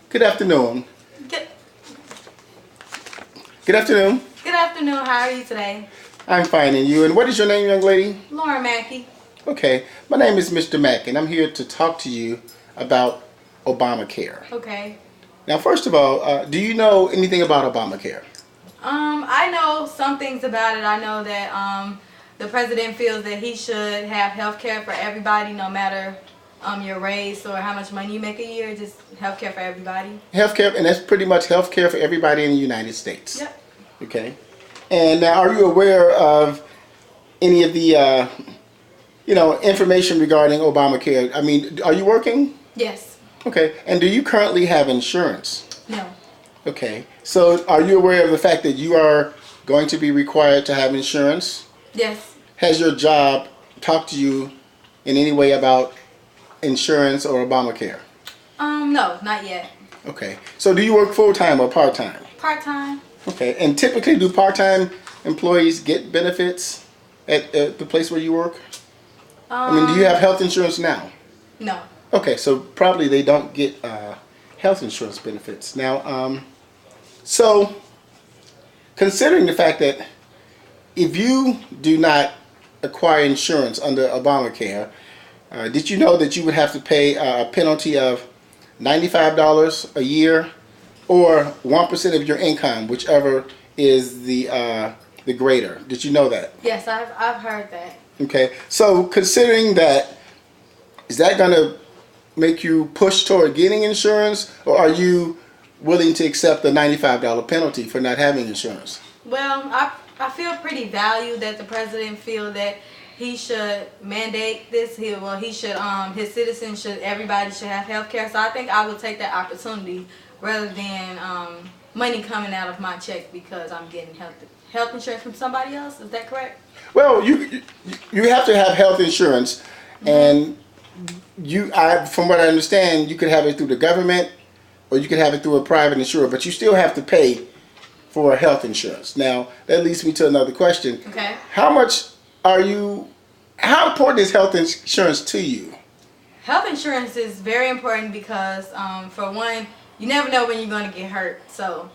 Good afternoon. Good, Good afternoon. good afternoon. How are you today? I'm fine, and you? And what is your name, young lady? Lauren Mackey. Okay, my name is Mr. Mack, and I'm here to talk to you about Obamacare. Okay. Now, first of all, do you know anything about Obamacare? I know some things about it. I know that the president feels that he should have health care for everybody, no matter your race or how much money you make a year. Just health care for everybody. Healthcare, and that's pretty much healthcare for everybody in the United States. Yep. Okay. And now, are you aware of any of the, information regarding Obamacare? I mean, are you working? Yes. Okay. And do you currently have insurance? No. Okay. So are you aware of the fact that you are going to be required to have insurance? Yes. Has your job talked to you in any way about insurance or Obamacare? No, not yet. Okay. So do you work full-time or part-time? Part-time. Okay. And typically, do part-time employees get benefits at the place where you work? I mean, do you have health insurance now? No. Okay, so probably they don't get health insurance benefits. Now, so considering the fact that if you do not acquire insurance under Obamacare, did you know that you would have to pay a penalty of $95 a year or 1% of your income, whichever is the greater? Did you know that? Yes, I've heard that. Okay, so considering that, is that going to make you push toward getting insurance, or are you willing to accept the $95 penalty for not having insurance? Well, I feel pretty valued that the president feel that he should mandate this. He should his citizens should everybody should have health care. So I think I would take that opportunity rather than money coming out of my check because I'm getting health insurance from somebody else. Is that correct? Well, you have to have health insurance, and from what I understand, you could have it through the government, or you could have it through a private insurer, but you still have to pay for health insurance. Now, that leads me to another question. Okay. How important is health insurance to you? Health insurance is very important because, for one, you never know when you're going to get hurt. So,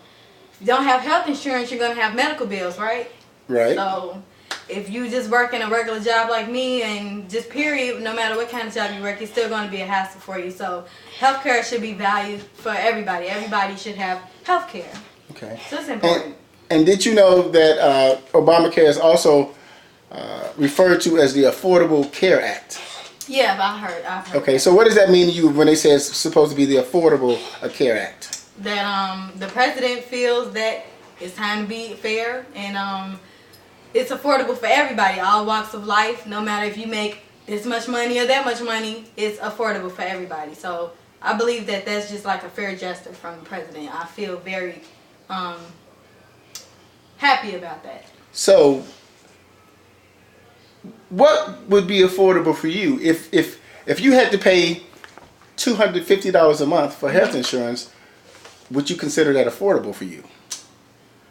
if you don't have health insurance, you're going to have medical bills, right? Right. So, if you just work in a regular job like me and just period, no matter what kind of job you work, it's still going to be a hassle for you. So, healthcare should be valued for everybody. Everybody should have healthcare. Okay. So, it's important. And did you know that Obamacare is also referred to as the Affordable Care Act? Yeah, I've heard. Okay, so what does that mean to you when they say it's supposed to be the Affordable Care Act? That the president feels that it's time to be fair and it's affordable for everybody, all walks of life. No matter if you make this much money or that much money, it's affordable for everybody. So I believe that that's just like a fair gesture from the president. I feel very happy about that. So, what would be affordable for you if you had to pay $250 a month for health insurance? Would you consider that affordable for you?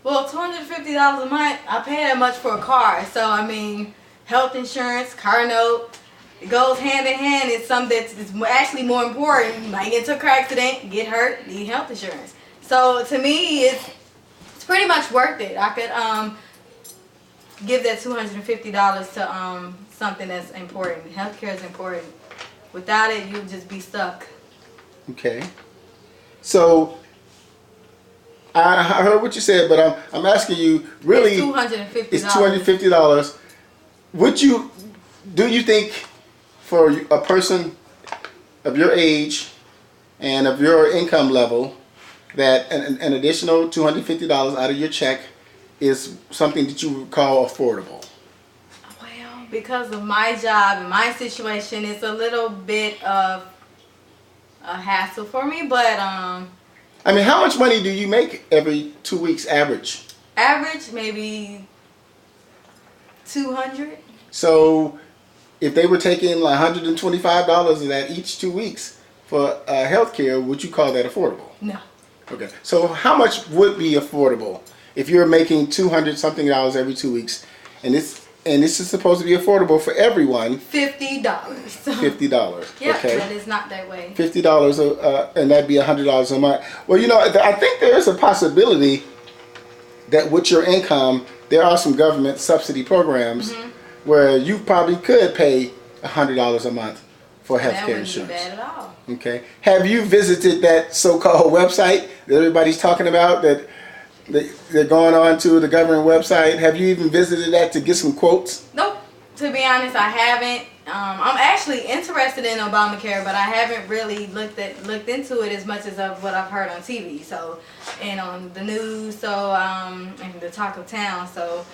Well, $250 a month, I pay that much for a car. So, I mean, health insurance, car note, it goes hand in hand. It's something that's actually more important. You might get into a car accident, get hurt, need health insurance. So, to me, it's pretty much worth it. I could give that $250 to something that's important. Healthcare is important. Without it, you'll just be stuck. Okay. So, I heard what you said, but I'm asking you, really, it's $250. It's $250. Do you think for a person of your age and of your income level that an additional $250 out of your check is something that you would call affordable? Well, because of my job and my situation, it's a little bit of a hassle for me, but I mean, how much money do you make every 2 weeks average? Average, maybe $200. So, if they were taking like $125 of that each 2 weeks for health care, would you call that affordable? No. Okay. So, how much would be affordable if you're making $200 something every 2 weeks, and it's And this is supposed to be affordable for everyone. $50. $50. Yeah, Okay. but it's not that way. $50, and that'd be $100 a month. Well, you know, I think there is a possibility that with your income, there are some government subsidy programs where you probably could pay $100 a month for That healthcare wouldn't be insurance. bad at all. Okay. Have you visited that so-called website that everybody's talking about, that they're going on to the government website? Have you even visited that to get some quotes? Nope. To be honest, I haven't. I'm actually interested in Obamacare, but I haven't really looked into it as much as of what I've heard on TV. So, and on the news. So, and the talk of town. So,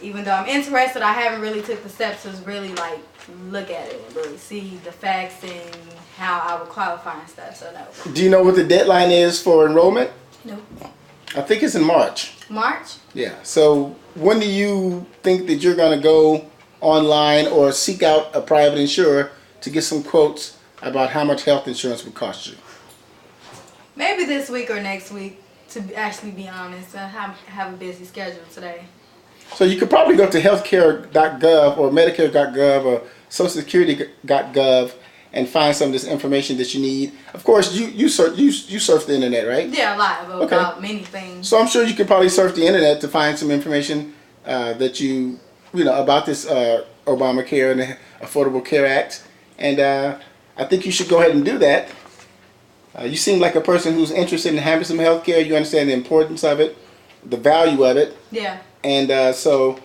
even though I'm interested, I haven't really took the steps to really like look at it and really see the facts and how I would qualify and stuff. So no. Do you know what the deadline is for enrollment? Nope. I think it's in March. March? Yeah. So when do you think that you're going to go online or seek out a private insurer to get some quotes about how much health insurance would cost you? Maybe this week or next week, to actually be honest. I have a busy schedule today. So you could probably go to healthcare.gov or medicare.gov or socialsecurity.gov and find some of this information that you need. Of course, you surf the internet, right? Yeah, a lot about many things. So I'm sure you could probably surf the internet to find some information that you know about this Obamacare and the Affordable Care Act. And I think you should go ahead and do that. You seem like a person who's interested in having some health care. You understand the importance of it, the value of it. Yeah. And so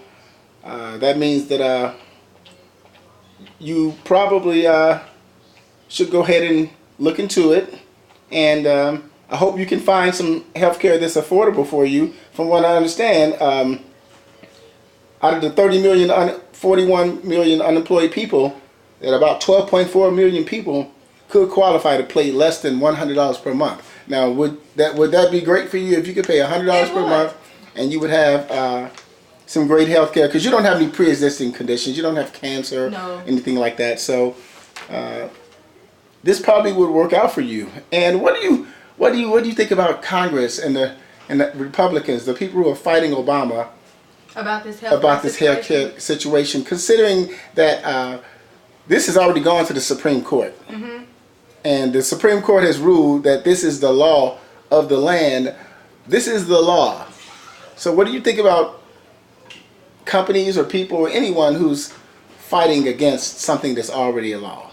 that means that you probably should go ahead and look into it. And I hope you can find some health care that's affordable for you. From what I understand, out of the 41 million unemployed people, that about 12.4 million people could qualify to pay less than $100 per month. Now, would that be great for you if you could pay $100 per month and you would have some great health care? Because you don't have any pre-existing conditions. You don't have cancer, anything like that. So this probably would work out for you. And what do you think about Congress and the Republicans, the people who are fighting Obama about this health care situation, considering that this has already gone to the Supreme Court? And the Supreme Court has ruled that this is the law of the land. This is the law. So what do you think about companies or people or anyone who's fighting against something that's already a law?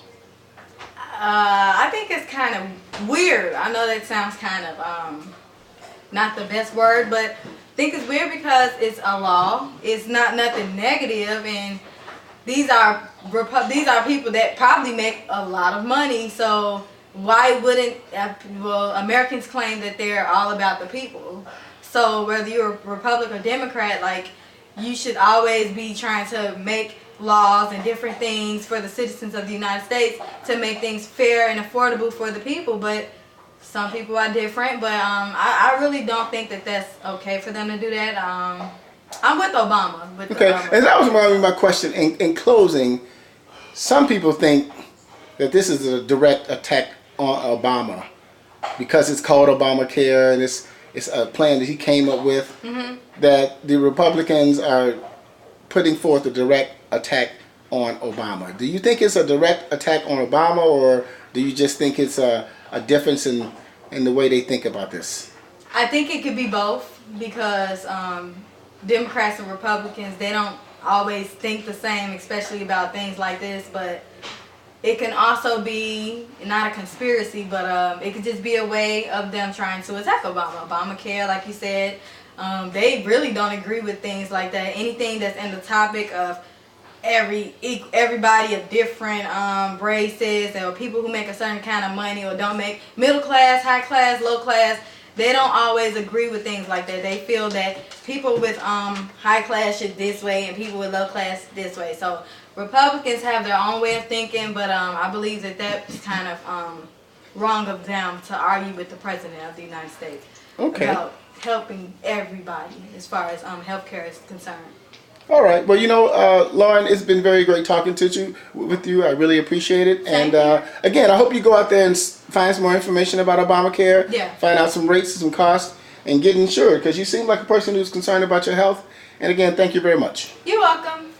I think it's kind of weird. I know that sounds kind of not the best word, but I think it's weird because it's a law. It's not nothing negative, and these are people that probably make a lot of money. So why wouldn't Americans claim that they're all about the people? So whether you're a Republican or Democrat, like, you should always be trying to make laws and different things for the citizens of the United States to make things fair and affordable for the people. But some people are different. But I really don't think that that's okay for them to do that. I'm with Obama. And that was my question. In closing, some people think that this is a direct attack on Obama because it's called Obamacare and it's a plan that he came up with, that the Republicans are putting forth a direct attack on Obama. Do you think it's a direct attack on Obama, or do you just think it's a difference in the way they think about this? I think it could be both, because Democrats and Republicans, they don't always think the same, especially about things like this. But it can also be not a conspiracy, but it could just be a way of them trying to attack Obama. Obamacare, like you said, they really don't agree with things like that. Anything that's in the topic of everybody of different races, or people who make a certain kind of money or don't make, middle class, high class, low class, they don't always agree with things like that. They feel that people with high class should this way and people with low class this way. So Republicans have their own way of thinking, but I believe that that's kind of wrong of them to argue with the President of the United States about helping everybody as far as healthcare is concerned. All right. Well, Lauren, it's been very great talking with you. I really appreciate it. And again, I hope you go out there and find some more information about Obamacare. Yeah. Find out some rates and some costs and get insured, because you seem like a person who's concerned about your health. And again, thank you very much. You're welcome.